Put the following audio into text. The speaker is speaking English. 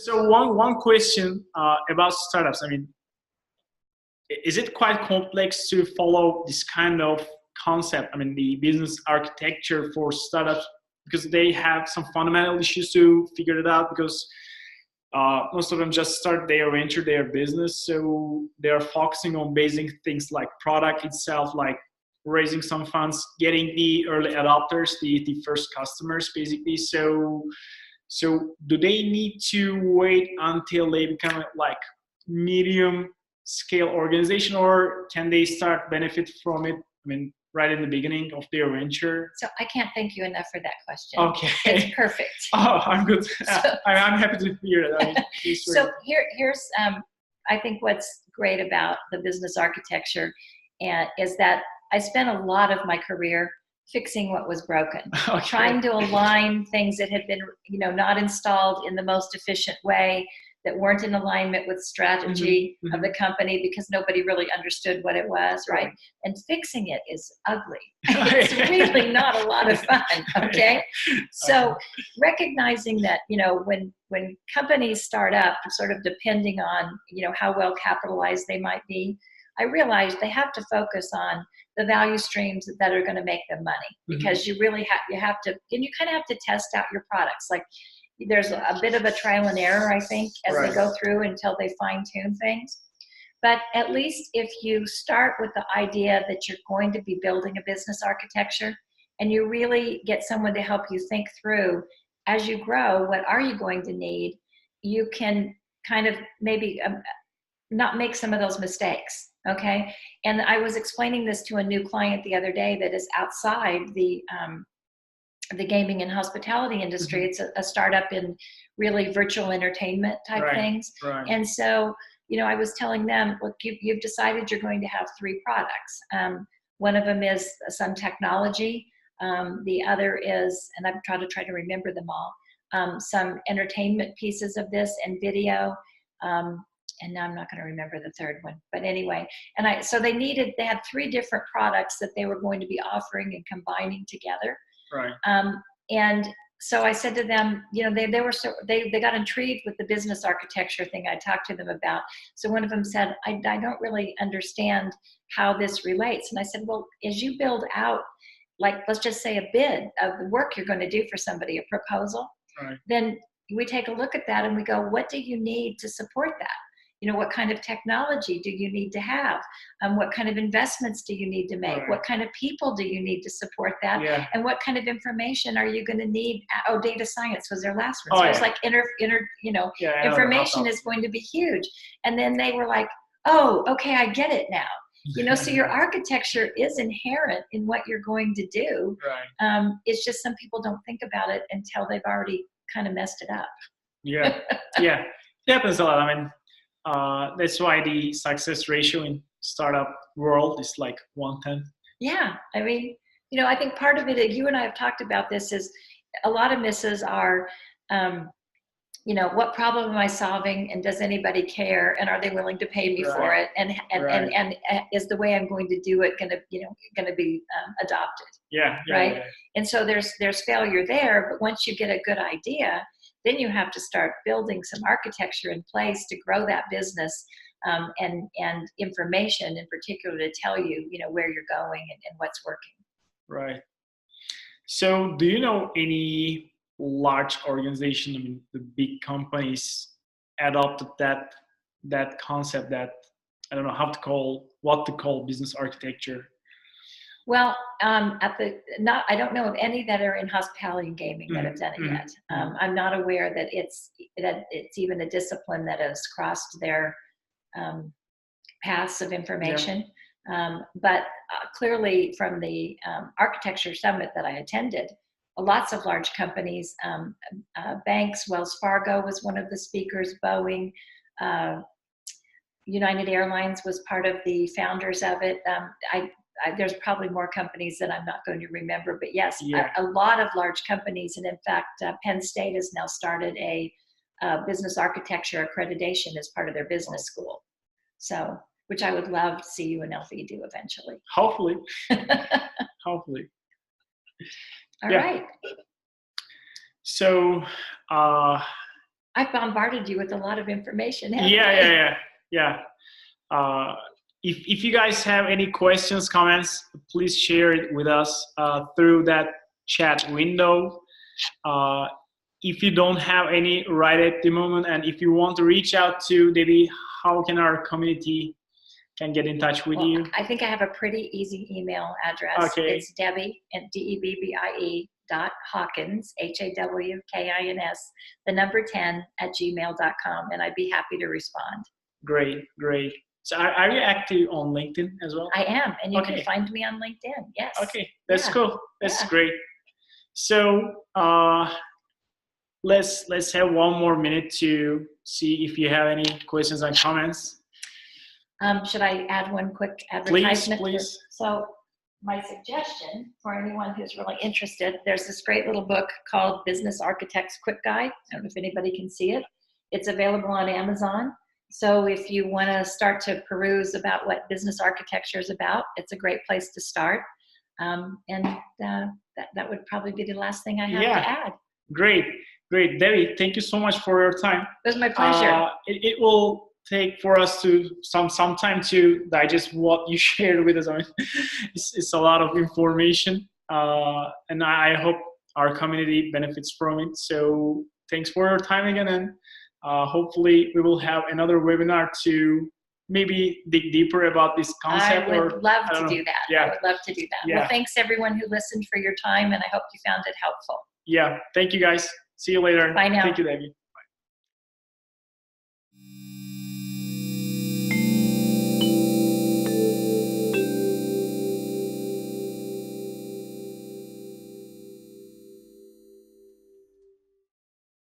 So one question about startups. I mean, is it quite complex to follow this kind of concept? I mean, the business architecture for startups, because they have some fundamental issues to figure it out, because most of them just start their venture, their business. So they're focusing on basic things like product itself, like raising some funds, getting the early adopters, the first customers, basically. So do they need to wait until they become like medium scale organization, or can they start benefit from it? I mean, right in the beginning of their venture? So I can't thank you enough for that question. Okay. It's perfect. Oh, I'm good. I'm happy to hear that. I mean, so here's I think what's great about the business architecture is that I spent a lot of my career fixing what was broken, okay. trying to align things that had been, not installed in the most efficient way, that weren't in alignment with strategy of the company, because nobody really understood what it was, right? And fixing it is ugly. It's really not a lot of fun, okay? So recognizing that, when companies start up, sort of depending on, how well capitalized they might be, I realized they have to focus on the value streams that are going to make them money, because you really have to, and you kind of have to test out your products. Like, there's a bit of a trial and error, I think, as they go through until they fine tune things. But at least if you start with the idea that you're going to be building a business architecture, and you really get someone to help you think through, as you grow, what are you going to need, you can kind of maybe not make some of those mistakes, okay? And I was explaining this to a new client the other day that is outside the gaming and hospitality industry. It's a startup in really virtual entertainment type things. And so, I was telling them, look, you've decided you're going to have 3 products. One of them is some technology. The other is, and I'm trying to remember them all, some entertainment pieces of this and video. And now I'm not going to remember the third one, but anyway. So they had 3 different products that they were going to be offering and combining together. And so I said to them, they got intrigued with the business architecture thing I talked to them about. So one of them said, I don't really understand how this relates. And I said, well, as you build out, like, let's just say a bid of the work you're going to do for somebody, a proposal, then we take a look at that and we go, what do you need to support that? What kind of technology do you need to have? What kind of investments do you need to make? What kind of people do you need to support that? And what kind of information are you going to need? Oh, data science was their last one. So it was like information is going to be huge. And then they were like, oh, okay, I get it now. So your architecture is inherent in what you're going to do. It's just some people don't think about it until they've already kind of messed it up. It happens a lot. I mean, that's why the success ratio in startup world is like 1/10. Yeah, I mean, I think part of it, you and I have talked about this, is a lot of misses are, what problem am I solving, and does anybody care, and are they willing to pay me for it, and is the way I'm going to do it going to be adopted? And so there's failure there, but once you get a good idea, then you have to start building some architecture in place to grow that business, and information in particular to tell you, where you're going and what's working. So do you know any large organization, I mean, the big companies adopted that concept, that I don't know what to call business architecture? Well, I don't know of any that are in hospitality and gaming that have done it yet. I'm not aware that it's even a discipline that has crossed their paths of information. But clearly, from the architecture summit that I attended, lots of large companies, banks, Wells Fargo was one of the speakers, Boeing, United Airlines was part of the founders of it. There's probably more companies that I'm not going to remember, but yes, a lot of large companies. And in fact, Penn State has now started a business architecture accreditation as part of their business school. So, which I would love to see UNLV do eventually. Hopefully. Hopefully. All right. So, I've bombarded you with a lot of information. Yeah. If you guys have any questions, comments, please share it with us through that chat window. If you don't have any right at the moment, and if you want to reach out to Debbie, how can our community can get in touch with you? I think I have a pretty easy email address. Okay. It's Debbie at DEBBIE.Hawkins, HAWKINS, the number 10 at gmail.com, and I'd be happy to respond. Great. So are you active on LinkedIn as well? I am, and you can find me on LinkedIn. Yes. Okay, that's cool. That's great. So let's have one more minute to see if you have any questions and comments. Should I add one quick advertisement? Please. So my suggestion for anyone who's really interested, there's this great little book called Business Architect's Quick Guide. I don't know if anybody can see it. It's available on Amazon. So if you want to start to peruse about what business architecture is about, it's a great place to start. That would probably be the last thing I have to add. Great. Debbie, thank you so much for your time. It was my pleasure. It will take for us to some time to digest what you shared with us. I mean, it's a lot of information, and I hope our community benefits from it. So thanks for your time again, and hopefully we will have another webinar to maybe dig deeper about this concept. I would love to do that. Yeah. I would love to do that. Yeah. Well, thanks everyone who listened for your time, and I hope you found it helpful. Yeah, thank you guys. See you later. Bye now. Thank you, Debbie.